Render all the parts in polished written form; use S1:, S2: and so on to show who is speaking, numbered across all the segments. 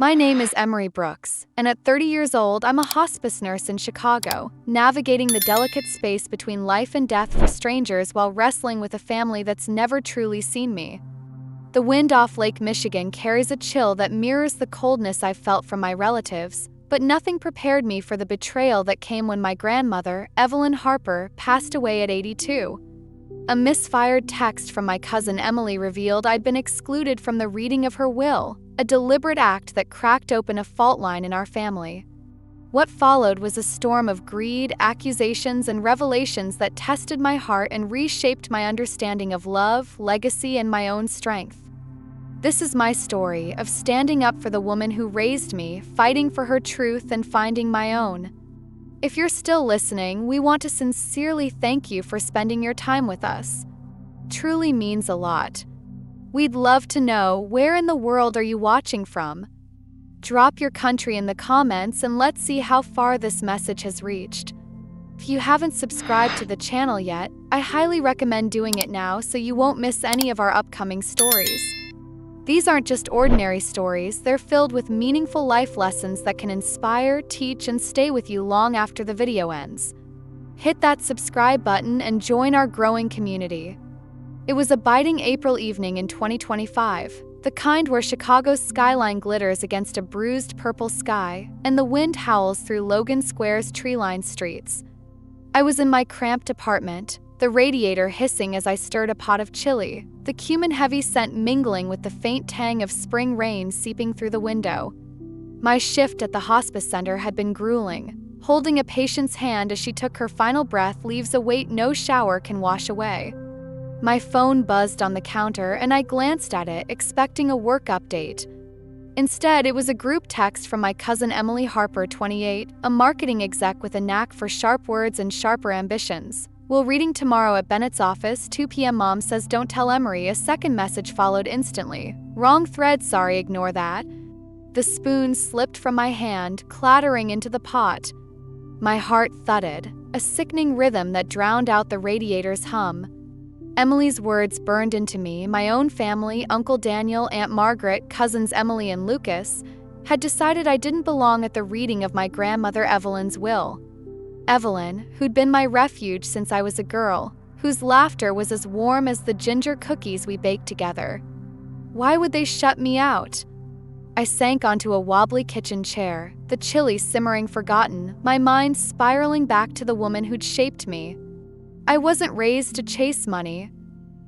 S1: My name is Emery Brooks, and at 30 years old, I'm a hospice nurse in Chicago, navigating the delicate space between life and death for strangers while wrestling with a family that's never truly seen me. The wind off Lake Michigan carries a chill that mirrors the coldness I've felt from my relatives, but nothing prepared me for the betrayal that came when my grandmother, Evelyn Harper, passed away at 82. A misfired text from my cousin Emily revealed I'd been excluded from the reading of her will, a deliberate act that cracked open a fault line in our family. What followed was a storm of greed, accusations, and revelations that tested my heart and reshaped my understanding of love, legacy, and my own strength. This is my story of standing up for the woman who raised me, fighting for her truth, and finding my own. If you're still listening, we want to sincerely thank you for spending your time with us. Truly means a lot. We'd love to know, where in the world are you watching from? Drop your country in the comments and let's see how far this message has reached. If you haven't subscribed to the channel yet, I highly recommend doing it now so you won't miss any of our upcoming stories. These aren't just ordinary stories, they're filled with meaningful life lessons that can inspire, teach, and stay with you long after the video ends. Hit that subscribe button and join our growing community. It was a biting April evening in 2025, the kind where Chicago's skyline glitters against a bruised purple sky, and the wind howls through Logan Square's tree-lined streets. I was in my cramped apartment, the radiator hissing as I stirred a pot of chili, the cumin-heavy scent mingling with the faint tang of spring rain seeping through the window. My shift at the hospice center had been grueling. Holding a patient's hand as she took her final breath leaves a weight no shower can wash away. My phone buzzed on the counter and I glanced at it, expecting a work update. Instead, it was a group text from my cousin Evelyn Harper, 28, a marketing exec with a knack for sharp words and sharper ambitions. While reading tomorrow at Bennett's office, 2 p.m. Mom says don't tell Emery. A second message followed instantly. Wrong thread, sorry, ignore that. The spoon slipped from my hand, clattering into the pot. My heart thudded, a sickening rhythm that drowned out the radiator's hum. Emily's words burned into me. My own family, Uncle Daniel, Aunt Margaret, cousins Emily and Lucas, had decided I didn't belong at the reading of my grandmother Evelyn's will. Evelyn, who'd been my refuge since I was a girl, whose laughter was as warm as the ginger cookies we baked together. Why would they shut me out? I sank onto a wobbly kitchen chair, the chili simmering forgotten, my mind spiraling back to the woman who'd shaped me. I wasn't raised to chase money.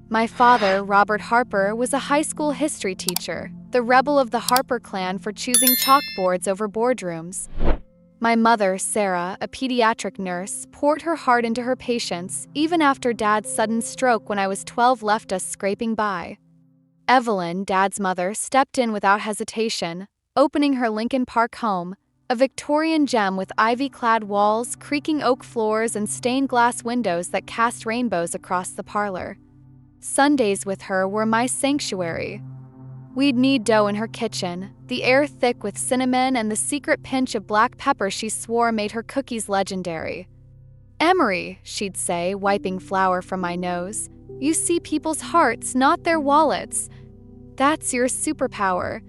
S1: My father, Robert Harper, was a high school history teacher, the rebel of the Harper clan for choosing chalkboards over boardrooms. My mother, Sarah, a pediatric nurse, poured her heart into her patients, even after Dad's sudden stroke when I was 12 left us scraping by. Evelyn, Dad's mother, stepped in without hesitation, opening her Lincoln Park home, a Victorian gem with ivy-clad walls, creaking oak floors, and stained glass windows that cast rainbows across the parlor. Sundays with her were my sanctuary. We'd knead dough in her kitchen, the air thick with cinnamon and the secret pinch of black pepper she swore made her cookies legendary. "Emery," she'd say, wiping flour from my nose, "you see people's hearts, not their wallets. That's your superpower."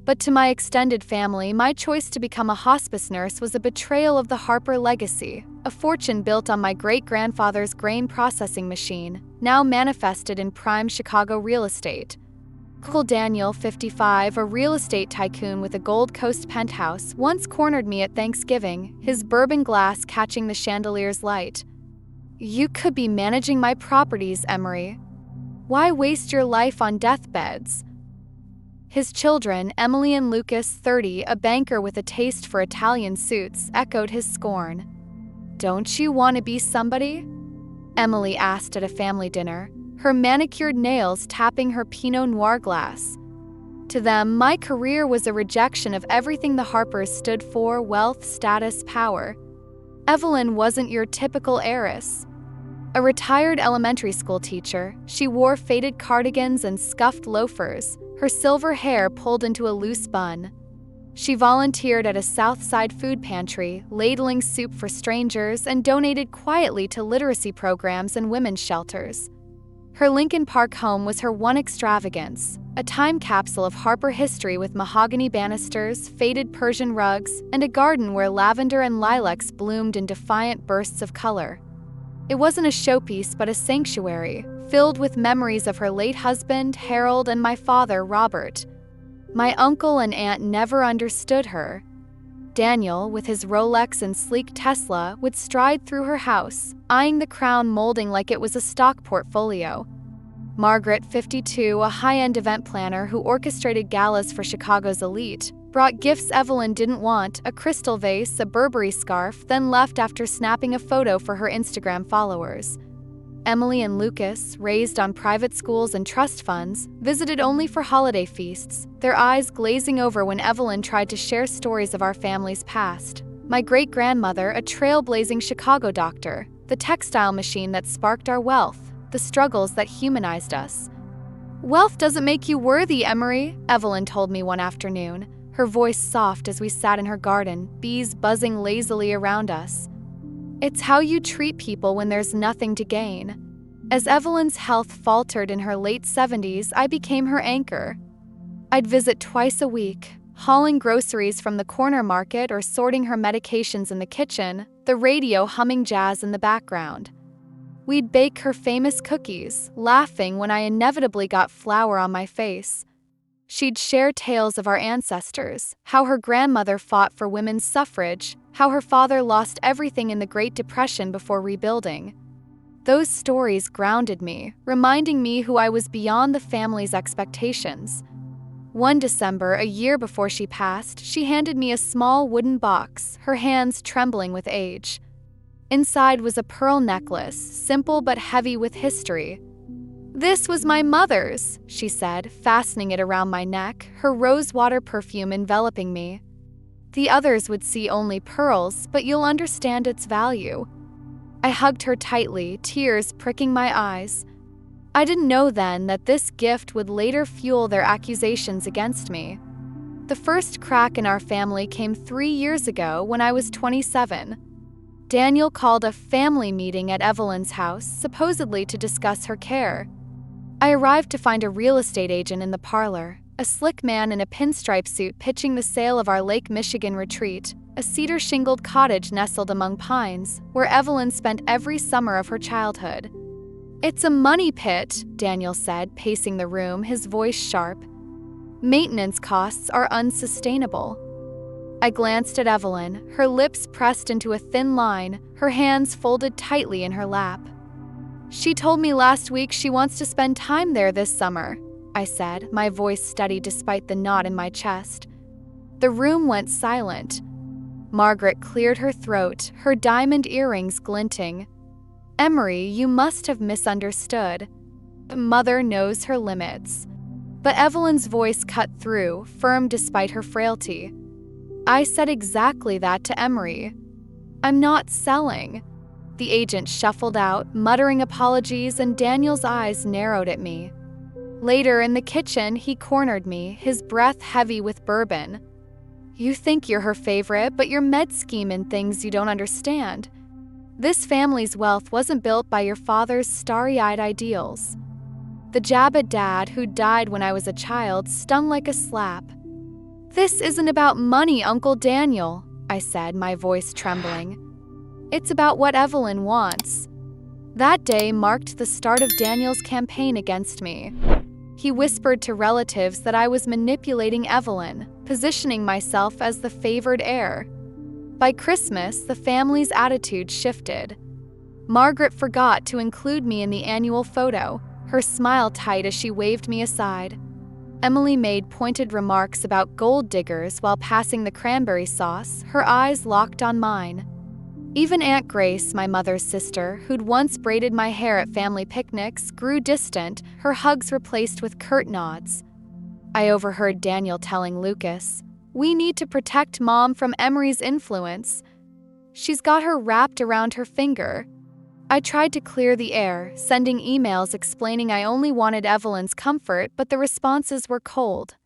S1: But to my extended family, my choice to become a hospice nurse was a betrayal of the Harper legacy, a fortune built on my great-grandfather's grain processing machine, now manifested in prime Chicago real estate. Uncle Daniel, 55, a real estate tycoon with a Gold Coast penthouse, once cornered me at Thanksgiving, his bourbon glass catching the chandelier's light. "You could be managing my properties, Emery. Why waste your life on deathbeds?" His children, Emily and Lucas, 30, a banker with a taste for Italian suits, echoed his scorn. "Don't you want to be somebody?" Emily asked at a family dinner, her manicured nails tapping her Pinot Noir glass. To them, my career was a rejection of everything the Harpers stood for: wealth, status, power. Evelyn wasn't your typical heiress. A retired elementary school teacher, she wore faded cardigans and scuffed loafers, her silver hair pulled into a loose bun. She volunteered at a South Side food pantry, ladling soup for strangers, and donated quietly to literacy programs and women's shelters. Her Lincoln Park home was her one extravagance, a time capsule of Harper history with mahogany banisters, faded Persian rugs, and a garden where lavender and lilacs bloomed in defiant bursts of color. It wasn't a showpiece but a sanctuary, filled with memories of her late husband, Harold, and my father, Robert. My uncle and aunt never understood her. Daniel, with his Rolex and sleek Tesla, would stride through her house, eyeing the crown molding like it was a stock portfolio. Margaret, 52, a high-end event planner who orchestrated galas for Chicago's elite, brought gifts Evelyn didn't want, a crystal vase, a Burberry scarf, then left after snapping a photo for her Instagram followers. Emily and Lucas, raised on private schools and trust funds, visited only for holiday feasts, their eyes glazing over when Evelyn tried to share stories of our family's past. My great-grandmother, a trailblazing Chicago doctor, the textile machine that sparked our wealth, the struggles that humanized us. "Wealth doesn't make you worthy, Emery," Evelyn told me one afternoon, her voice soft as we sat in her garden, bees buzzing lazily around us. "It's how you treat people when there's nothing to gain." As Evelyn's health faltered in her late 70s, I became her anchor. I'd visit twice a week, hauling groceries from the corner market or sorting her medications in the kitchen, the radio humming jazz in the background. We'd bake her famous cookies, laughing when I inevitably got flour on my face. She'd share tales of our ancestors, how her grandmother fought for women's suffrage, how her father lost everything in the Great Depression before rebuilding. Those stories grounded me, reminding me who I was beyond the family's expectations. One December, a year before she passed, she handed me a small wooden box, her hands trembling with age. Inside was a pearl necklace, simple but heavy with history. "This was my mother's," she said, fastening it around my neck, her rosewater perfume enveloping me. "The others would see only pearls, but you'll understand its value." I hugged her tightly, tears pricking my eyes. I didn't know then that this gift would later fuel their accusations against me. The first crack in our family came 3 years ago when I was 27. Daniel called a family meeting at Evelyn's house, supposedly to discuss her care. I arrived to find a real estate agent in the parlor, a slick man in a pinstripe suit pitching the sale of our Lake Michigan retreat, a cedar-shingled cottage nestled among pines, where Evelyn spent every summer of her childhood. "It's a money pit," Daniel said, pacing the room, his voice sharp. "Maintenance costs are unsustainable." I glanced at Evelyn, her lips pressed into a thin line, her hands folded tightly in her lap. "She told me last week she wants to spend time there this summer," I said, my voice steady despite the knot in my chest. The room went silent. Margaret cleared her throat, her diamond earrings glinting. "Emery, you must have misunderstood. Mother knows her limits." But Evelyn's voice cut through, firm despite her frailty. "I said exactly that to Emery. I'm not selling." The agent shuffled out, muttering apologies, and Daniel's eyes narrowed at me. Later, in the kitchen, he cornered me, his breath heavy with bourbon. "You think you're her favorite, but you're med-scheming things you don't understand. This family's wealth wasn't built by your father's starry-eyed ideals." The jab at Dad, who died when I was a child, stung like a slap. "This isn't about money, Uncle Daniel," I said, my voice trembling. "It's about what Evelyn wants." That day marked the start of Daniel's campaign against me. He whispered to relatives that I was manipulating Evelyn, positioning myself as the favored heir. By Christmas, the family's attitude shifted. Margaret forgot to include me in the annual photo, her smile tight as she waved me aside. Emily made pointed remarks about gold diggers while passing the cranberry sauce, her eyes locked on mine. Even Aunt Grace, my mother's sister, who'd once braided my hair at family picnics, grew distant, her hugs replaced with curt nods. I overheard Daniel telling Lucas, "We need to protect Mom from Emery's influence. She's got her wrapped around her finger." I tried to clear the air, sending emails explaining I only wanted Evelyn's comfort, but the responses were cold.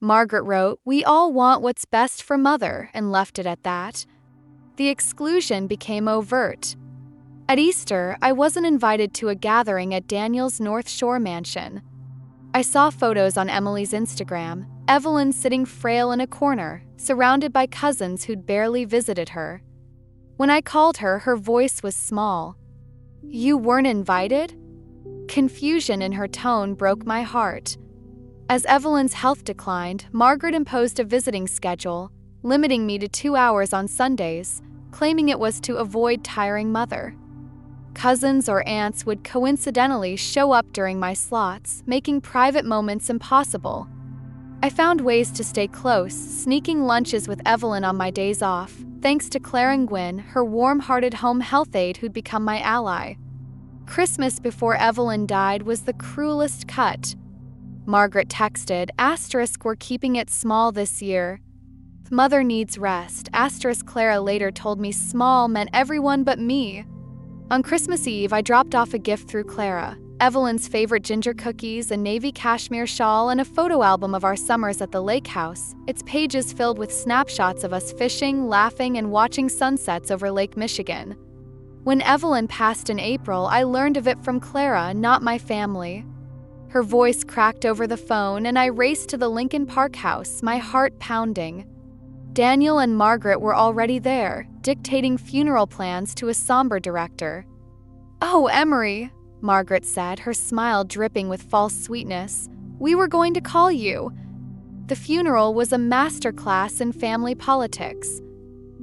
S1: Margaret wrote, "We all want what's best for Mother," and left it at that. The exclusion became overt. At Easter, I wasn't invited to a gathering at Daniel's North Shore mansion. I saw photos on Emily's Instagram, Evelyn sitting frail in a corner, surrounded by cousins who'd barely visited her. When I called her, her voice was small. "You weren't invited?" Confusion in her tone broke my heart. As Evelyn's health declined, Margaret imposed a visiting schedule, limiting me to 2 hours on Sundays, claiming it was to avoid tiring mother. Cousins or aunts would coincidentally show up during my slots, making private moments impossible. I found ways to stay close, sneaking lunches with Evelyn on my days off, thanks to Claire and Gwyn, her warm-hearted home health aide who'd become my ally. Christmas before Evelyn died was the cruelest cut. Margaret texted, "We're keeping it small this year. Mother needs rest." Clara later told me small meant everyone but me. On Christmas Eve, I dropped off a gift through Clara, Evelyn's favorite ginger cookies, a navy cashmere shawl, and a photo album of our summers at the lake house, its pages filled with snapshots of us fishing, laughing, and watching sunsets over Lake Michigan. When Evelyn passed in April, I learned of it from Clara, not my family. Her voice cracked over the phone, and I raced to the Lincoln Park house, my heart pounding. Daniel and Margaret were already there, dictating funeral plans to a somber director. "Oh, Emery," Margaret said, her smile dripping with false sweetness. "We were going to call you." The funeral was a masterclass in family politics.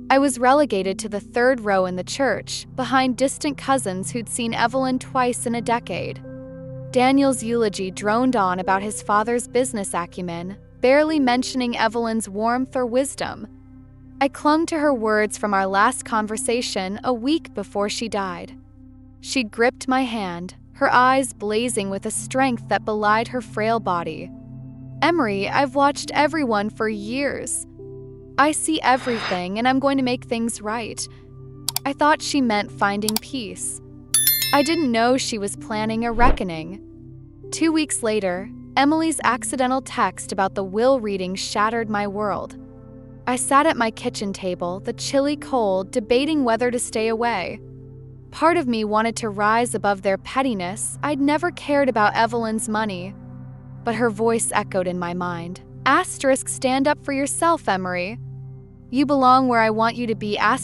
S1: I was relegated to the third row in the church, behind distant cousins who'd seen Evelyn twice in a decade. Daniel's eulogy droned on about his father's business acumen, barely mentioning Evelyn's warmth or wisdom. I clung to her words from our last conversation a week before she died. She'd gripped my hand, her eyes blazing with a strength that belied her frail body. "Emery, I've watched everyone for years. I see everything, and I'm going to make things right." I thought she meant finding peace. I didn't know she was planning a reckoning. 2 weeks later, Emily's accidental text about the will reading shattered my world. I sat at my kitchen table, the chilly cold, debating whether to stay away. Part of me wanted to rise above their pettiness. I'd never cared about Evelyn's money. But her voice echoed in my mind. "Stand up for yourself, Emery. You belong where I want you to be." I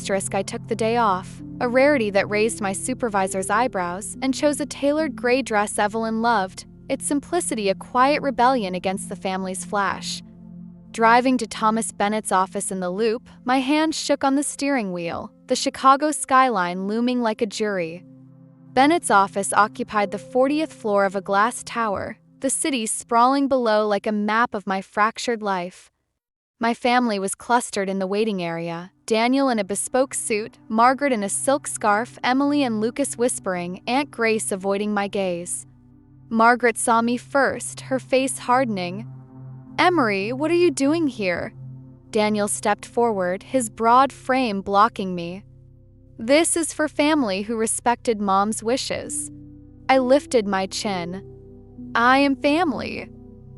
S1: took the day off, a rarity that raised my supervisor's eyebrows, and chose a tailored gray dress Evelyn loved, its simplicity a quiet rebellion against the family's flash. Driving to Thomas Bennett's office in the Loop, my hand shook on the steering wheel, the Chicago skyline looming like a jury. Bennett's office occupied the 40th floor of a glass tower, the city sprawling below like a map of my fractured life. My family was clustered in the waiting area, Daniel in a bespoke suit, Margaret in a silk scarf, Emily and Lucas whispering, Aunt Grace avoiding my gaze. Margaret saw me first, her face hardening. "Emery, what are you doing here?" Daniel stepped forward, his broad frame blocking me. "This is for family who respected Mom's wishes." I lifted my chin. "I am family."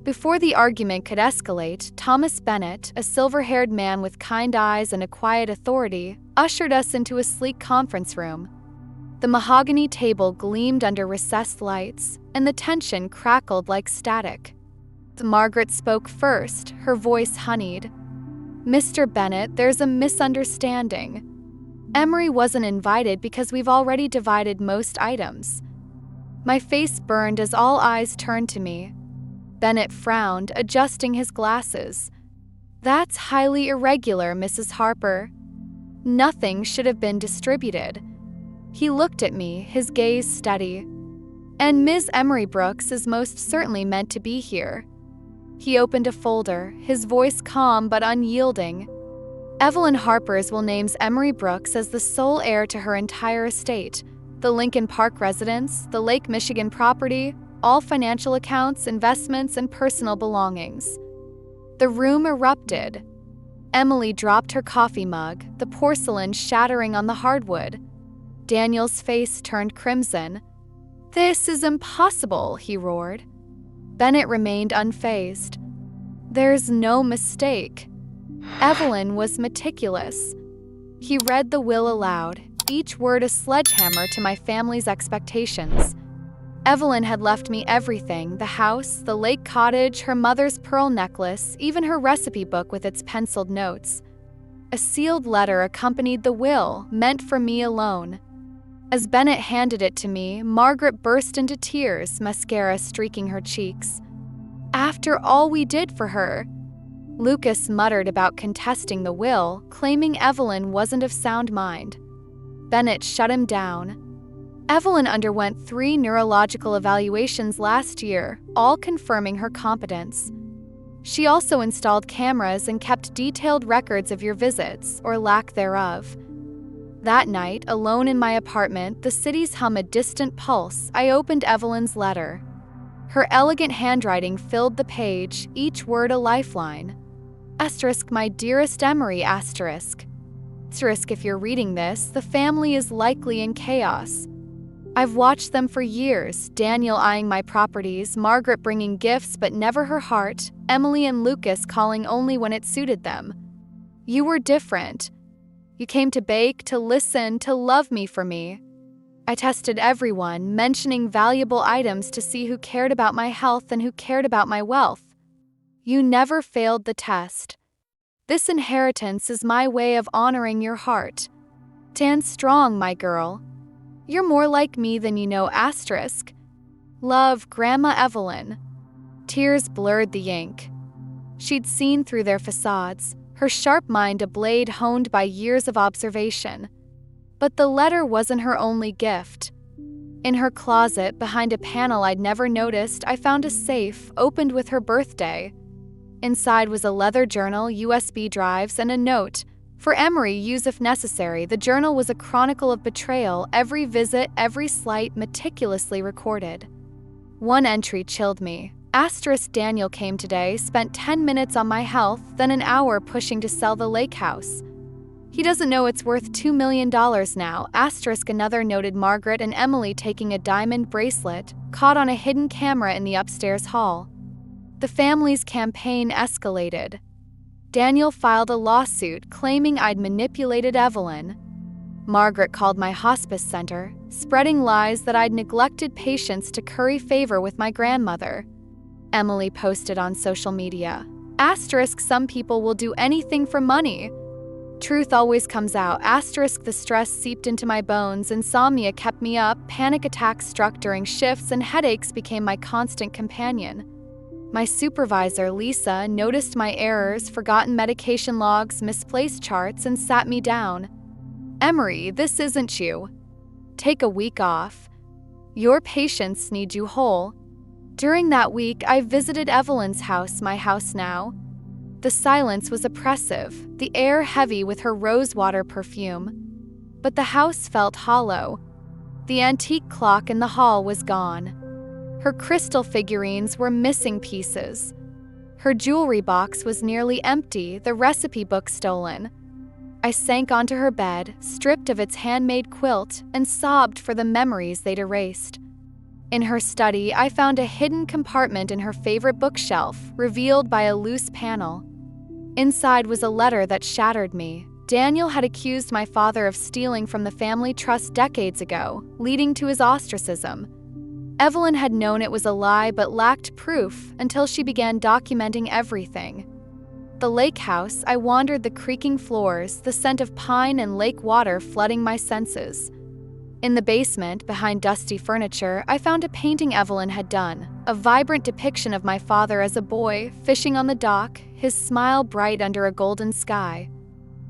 S1: Before the argument could escalate, Thomas Bennett, a silver-haired man with kind eyes and a quiet authority, ushered us into a sleek conference room. The mahogany table gleamed under recessed lights, and the tension crackled like static. Margaret spoke first, her voice honeyed. "Mr. Bennett, there's a misunderstanding. Emery wasn't invited because we've already divided most items." My face burned as all eyes turned to me. Bennett frowned, adjusting his glasses. "That's highly irregular, Mrs. Harper. Nothing should have been distributed." He looked at me, his gaze steady. "And Ms. Emery Brooks is most certainly meant to be here." He opened a folder, his voice calm but unyielding. "Evelyn Harper's will names Emery Brooks as the sole heir to her entire estate, the Lincoln Park residence, the Lake Michigan property, all financial accounts, investments, and personal belongings." The room erupted. Emily dropped her coffee mug, the porcelain shattering on the hardwood. Daniel's face turned crimson. "This is impossible," he roared. Bennett remained unfazed. "There's no mistake. Evelyn was meticulous." He read the will aloud, each word a sledgehammer to my family's expectations. Evelyn had left me everything: the house, the lake cottage, her mother's pearl necklace, even her recipe book with its penciled notes. A sealed letter accompanied the will, meant for me alone. As Bennett handed it to me, Margaret burst into tears, mascara streaking her cheeks. After all we did for her. Lucas muttered about contesting the will, claiming Evelyn wasn't of sound mind. Bennett shut him down. Evelyn underwent 3 neurological evaluations last year, all confirming her competence. She also installed cameras and kept detailed records of your visits, or lack thereof. That night, alone in my apartment, the city's hum a distant pulse, I opened Evelyn's letter. Her elegant handwriting filled the page, each word a lifeline. Asterisk, my dearest Emery, asterisk. Asterisk, if you're reading this, the family is likely in chaos. I've watched them for years, Daniel eyeing my properties, Margaret bringing gifts but never her heart, Emily and Lucas calling only when it suited them. You were different. You came to bake, to listen, to love me for me. I tested everyone, mentioning valuable items to see who cared about my health and who cared about my wealth. You never failed the test. This inheritance is my way of honoring your heart. Stand strong, my girl. You're more like me than you know, asterisk. Love, Grandma Evelyn. Tears blurred the ink. She'd seen through their facades, her sharp mind a blade honed by years of observation. But the letter wasn't her only gift. In her closet, behind a panel I'd never noticed, I found a safe, opened with her birthday. Inside was a leather journal, USB drives, and a note. For Emery, use if necessary. The journal was a chronicle of betrayal, every visit, every slight, meticulously recorded. One entry chilled me. Asterisk, Daniel came today, spent 10 minutes on my health, then an hour pushing to sell the lake house. He doesn't know it's worth $2 million now. Asterisk, another noted Margaret and Emily taking a diamond bracelet, caught on a hidden camera in the upstairs hall. The family's campaign escalated. Daniel filed a lawsuit claiming I'd manipulated Evelyn. Margaret called my hospice center, spreading lies that I'd neglected patients to curry favor with my grandmother. Emily posted on social media. Asterisk, some people will do anything for money. Truth always comes out. Asterisk, the stress seeped into my bones, insomnia kept me up, panic attacks struck during shifts, and headaches became my constant companion. My supervisor, Lisa, noticed my errors, forgotten medication logs, misplaced charts, and sat me down. Emery, this isn't you. Take a week off. Your patients need you whole. During that week, I visited Evelyn's house, my house now. The silence was oppressive, the air heavy with her rosewater perfume. But the house felt hollow. The antique clock in the hall was gone. Her crystal figurines were missing pieces. Her jewelry box was nearly empty, the recipe book stolen. I sank onto her bed, stripped of its handmade quilt, and sobbed for the memories they'd erased. In her study, I found a hidden compartment in her favorite bookshelf, revealed by a loose panel. Inside was a letter that shattered me. Daniel had accused my father of stealing from the family trust decades ago, leading to his ostracism. Evelyn had known it was a lie but lacked proof until she began documenting everything. The lake house, I wandered the creaking floors, the scent of pine and lake water flooding my senses. In the basement, behind dusty furniture, I found a painting Evelyn had done, a vibrant depiction of my father as a boy, fishing on the dock, his smile bright under a golden sky.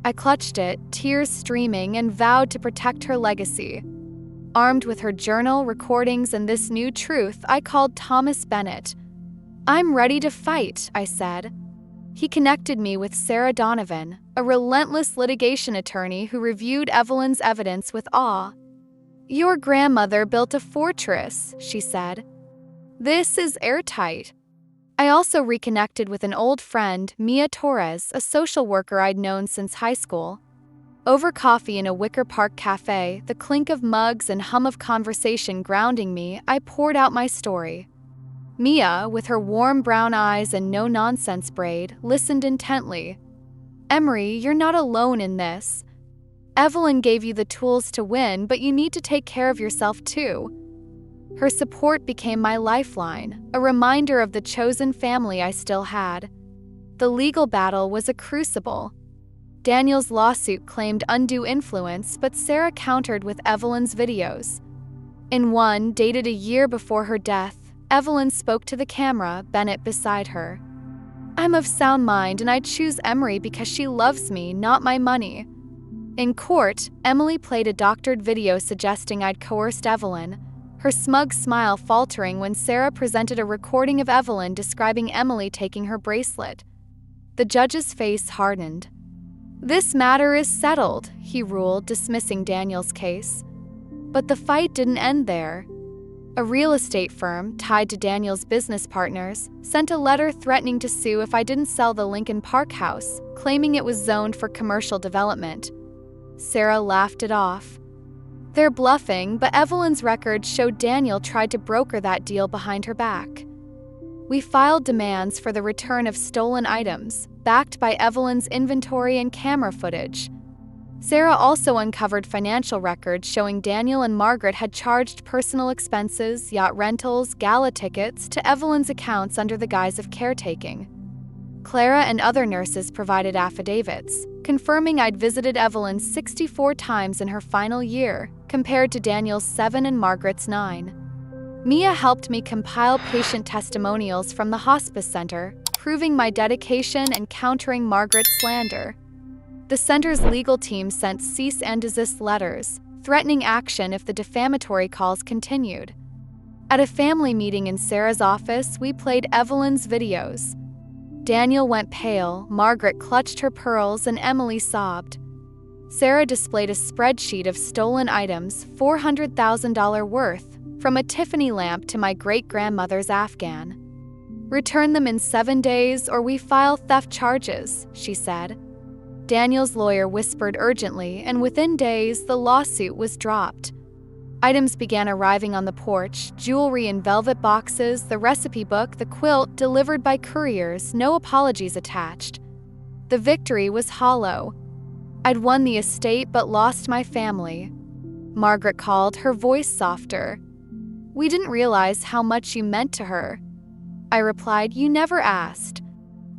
S1: I clutched it, tears streaming, and vowed to protect her legacy. Armed with her journal, recordings, and this new truth, I called Thomas Bennett. I'm ready to fight, I said. He connected me with Sarah Donovan, a relentless litigation attorney who reviewed Evelyn's evidence with awe. Your grandmother built a fortress, she said. This is airtight. I also reconnected with an old friend, Mia Torres, a social worker I'd known since high school. Over coffee in a Wicker Park cafe, the clink of mugs and hum of conversation grounding me, I poured out my story. Mia, with her warm brown eyes and no-nonsense braid, listened intently. Emery, you're not alone in this. Evelyn gave you the tools to win, but you need to take care of yourself too. Her support became my lifeline, a reminder of the chosen family I still had. The legal battle was a crucible. Daniel's lawsuit claimed undue influence, but Sarah countered with Evelyn's videos. In one, dated a year before her death, Evelyn spoke to the camera, Bennett beside her. "I'm of sound mind and I choose Emery because she loves me, not my money." In court, Emily played a doctored video suggesting I'd coerced Evelyn, her smug smile faltering when Sarah presented a recording of Evelyn describing Emily taking her bracelet. The judge's face hardened. "This matter is settled," he ruled, dismissing Daniel's case. But the fight didn't end there. A real estate firm, tied to Daniel's business partners, sent a letter threatening to sue if I didn't sell the Lincoln Park house, claiming it was zoned for commercial development. Sarah laughed it off. "They're bluffing, but Evelyn's records showed Daniel tried to broker that deal behind her back." We filed demands for the return of stolen items, backed by Evelyn's inventory and camera footage. Sarah also uncovered financial records showing Daniel and Margaret had charged personal expenses, yacht rentals, gala tickets to Evelyn's accounts under the guise of caretaking. Clara and other nurses provided affidavits, confirming I'd visited Evelyn 64 times in her final year, compared to Daniel's 7 and Margaret's 9. Mia helped me compile patient testimonials from the hospice center, proving my dedication and countering Margaret's slander. The center's legal team sent cease and desist letters, threatening action if the defamatory calls continued. At a family meeting in Sarah's office, we played Evelyn's videos. Daniel went pale, Margaret clutched her pearls, and Emily sobbed. Sarah displayed a spreadsheet of stolen items, $400,000 worth, from a Tiffany lamp to my great-grandmother's Afghan. "Return them in 7 days or we file theft charges," she said. Daniel's lawyer whispered urgently, and within days, the lawsuit was dropped. Items began arriving on the porch, jewelry in velvet boxes, the recipe book, the quilt, delivered by couriers, no apologies attached. The victory was hollow. I'd won the estate but lost my family. Margaret called, her voice softer. "We didn't realize how much you meant to her." I replied, "You never asked."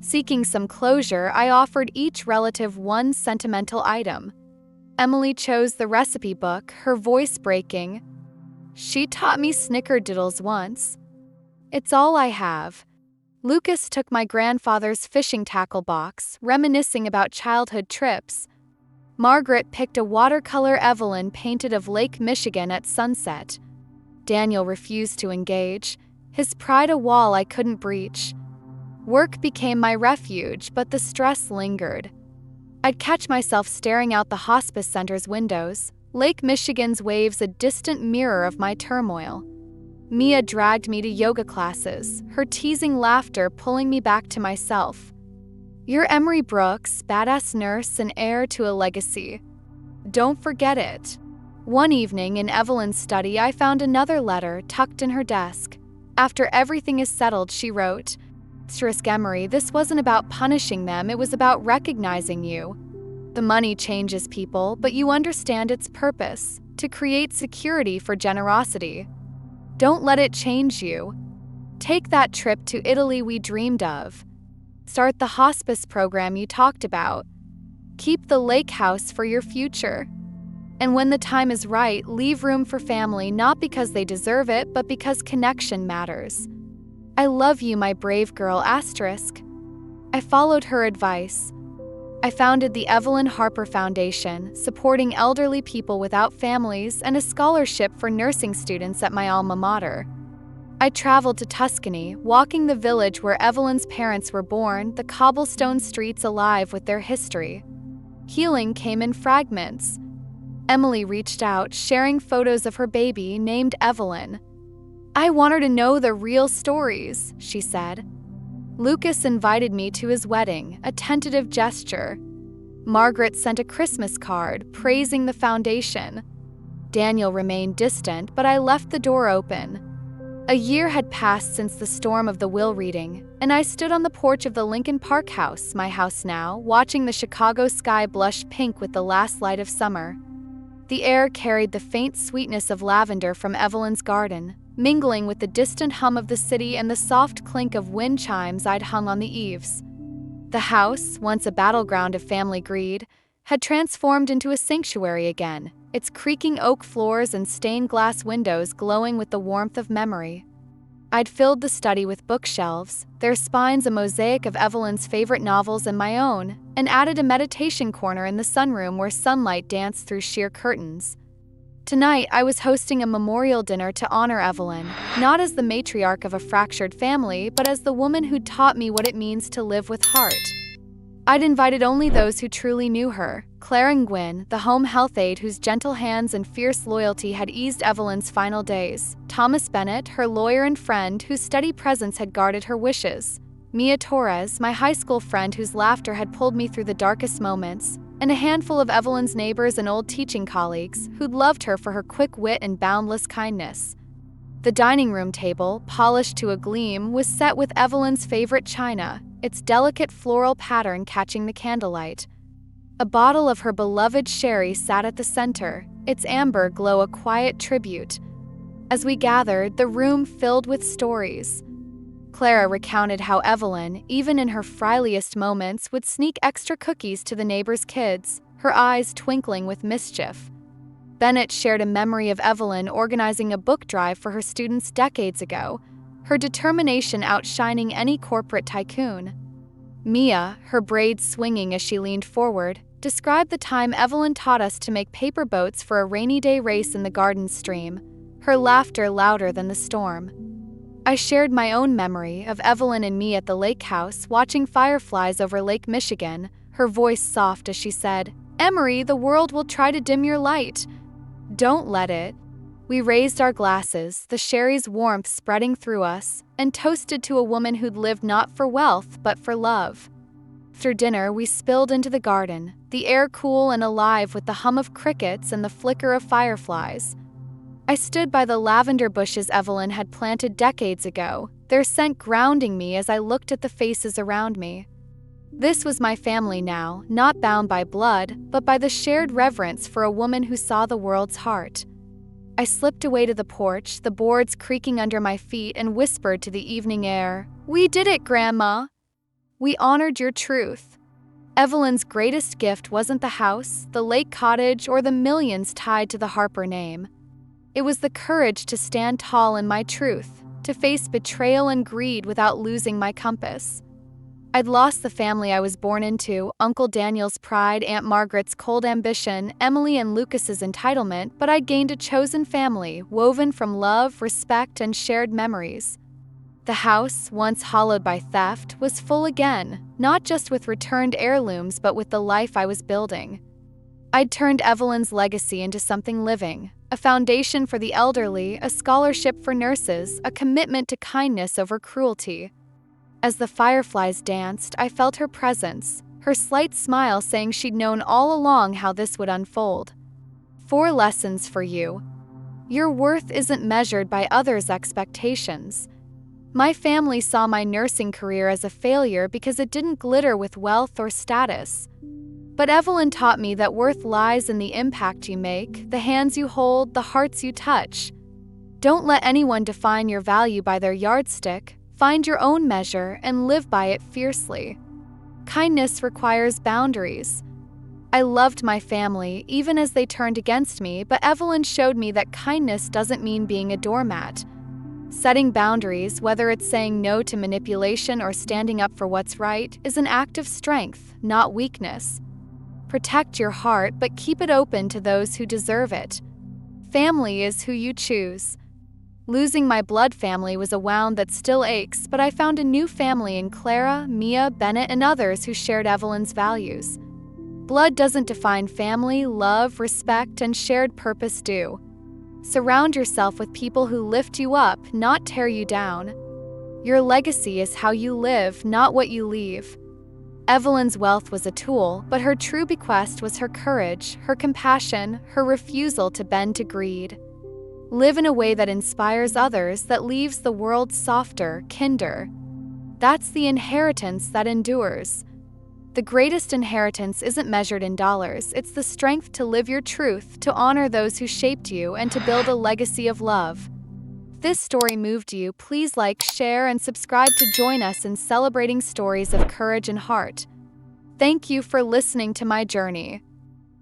S1: Seeking some closure, I offered each relative one sentimental item. Emily chose the recipe book, her voice breaking. "She taught me snickerdoodles once. It's all I have." Lucas took my grandfather's fishing tackle box, reminiscing about childhood trips. Margaret picked a watercolor Evelyn painted of Lake Michigan at sunset. Daniel refused to engage, his pride a wall I couldn't breach. Work became my refuge, but the stress lingered. I'd catch myself staring out the hospice center's windows, Lake Michigan's waves a distant mirror of my turmoil. Mia dragged me to yoga classes, her teasing laughter pulling me back to myself. "You're Emery Brooks, badass nurse and heir to a legacy. Don't forget it." One evening in Evelyn's study, I found another letter tucked in her desk. "After everything is settled," she wrote, "Emery, this wasn't about punishing them, it was about recognizing you. The money changes people, but you understand its purpose, to create security for generosity. Don't let it change you. Take that trip to Italy we dreamed of. Start the hospice program you talked about. Keep the lake house for your future. And when the time is right, leave room for family, not because they deserve it, but because connection matters. I love you, my brave girl, *. I followed her advice. I founded the Evelyn Harper Foundation, supporting elderly people without families, and a scholarship for nursing students at my alma mater. I traveled to Tuscany, walking the village where Evelyn's parents were born, the cobblestone streets alive with their history. Healing came in fragments. Emily reached out, sharing photos of her baby named Evelyn. "I want her to know the real stories," she said. Lucas invited me to his wedding, a tentative gesture. Margaret sent a Christmas card, praising the foundation. Daniel remained distant, but I left the door open. A year had passed since the storm of the will reading, and I stood on the porch of the Lincoln Park house, my house now, watching the Chicago sky blush pink with the last light of summer. The air carried the faint sweetness of lavender from Evelyn's garden, mingling with the distant hum of the city and the soft clink of wind chimes I'd hung on the eaves. The house, once a battleground of family greed, had transformed into a sanctuary again, its creaking oak floors and stained glass windows glowing with the warmth of memory. I'd filled the study with bookshelves, their spines a mosaic of Evelyn's favorite novels and my own, and added a meditation corner in the sunroom where sunlight danced through sheer curtains. Tonight, I was hosting a memorial dinner to honor Evelyn, not as the matriarch of a fractured family, but as the woman who taught me what it means to live with heart. I'd invited only those who truly knew her: Claire Nguyen, the home health aide whose gentle hands and fierce loyalty had eased Evelyn's final days; Thomas Bennett, her lawyer and friend whose steady presence had guarded her wishes; Mia Torres, my high school friend whose laughter had pulled me through the darkest moments; and a handful of Evelyn's neighbors and old teaching colleagues who'd loved her for her quick wit and boundless kindness. The dining room table, polished to a gleam, was set with Evelyn's favorite china, its delicate floral pattern catching the candlelight. A bottle of her beloved sherry sat at the center, its amber glow a quiet tribute. As we gathered, the room filled with stories. Clara recounted how Evelyn, even in her friliest moments, would sneak extra cookies to the neighbors' kids, her eyes twinkling with mischief. Bennett shared a memory of Evelyn organizing a book drive for her students decades ago, her determination outshining any corporate tycoon. Mia, her braids swinging as she leaned forward, described the time Evelyn taught us to make paper boats for a rainy day race in the garden stream, her laughter louder than the storm. I shared my own memory of Evelyn and me at the lake house watching fireflies over Lake Michigan, her voice soft as she said, "Emery, the world will try to dim your light. Don't let it." We raised our glasses, the sherry's warmth spreading through us, and toasted to a woman who'd lived not for wealth, but for love. After dinner, we spilled into the garden, the air cool and alive with the hum of crickets and the flicker of fireflies. I stood by the lavender bushes Evelyn had planted decades ago, their scent grounding me as I looked at the faces around me. This was my family now, not bound by blood, but by the shared reverence for a woman who saw the world's heart. I slipped away to the porch, the boards creaking under my feet, and whispered to the evening air, "We did it, Grandma! We honored your truth." Evelyn's greatest gift wasn't the house, the lake cottage, or the millions tied to the Harper name. It was the courage to stand tall in my truth, to face betrayal and greed without losing my compass. I'd lost the family I was born into, Uncle Daniel's pride, Aunt Margaret's cold ambition, Emily and Lucas's entitlement, but I'd gained a chosen family, woven from love, respect, and shared memories. The house, once hollowed by theft, was full again, not just with returned heirlooms but with the life I was building. I'd turned Evelyn's legacy into something living, a foundation for the elderly, a scholarship for nurses, a commitment to kindness over cruelty. As the fireflies danced, I felt her presence, her slight smile saying she'd known all along how this would unfold. 4 lessons for you. Your worth isn't measured by others' expectations. My family saw my nursing career as a failure because it didn't glitter with wealth or status. But Evelyn taught me that worth lies in the impact you make, the hands you hold, the hearts you touch. Don't let anyone define your value by their yardstick. Find your own measure and live by it fiercely. Kindness requires boundaries. I loved my family, even as they turned against me, but Evelyn showed me that kindness doesn't mean being a doormat. Setting boundaries, whether it's saying no to manipulation or standing up for what's right, is an act of strength, not weakness. Protect your heart, but keep it open to those who deserve it. Family is who you choose. Losing my blood family was a wound that still aches, but I found a new family in Clara, Mia, Bennett, and others who shared Evelyn's values. Blood doesn't define family, love, respect, and shared purpose do. Surround yourself with people who lift you up, not tear you down. Your legacy is how you live, not what you leave. Evelyn's wealth was a tool, but her true bequest was her courage, her compassion, her refusal to bend to greed. Live in a way that inspires others, that leaves the world softer, kinder. That's the inheritance that endures. The greatest inheritance isn't measured in dollars, it's the strength to live your truth, to honor those who shaped you, and to build a legacy of love. If this story moved you, please like, share, and subscribe to join us in celebrating stories of courage and heart. Thank you for listening to my journey.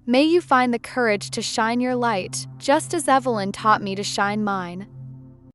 S1: May you find the courage to shine your light, just as Evelyn taught me to shine mine.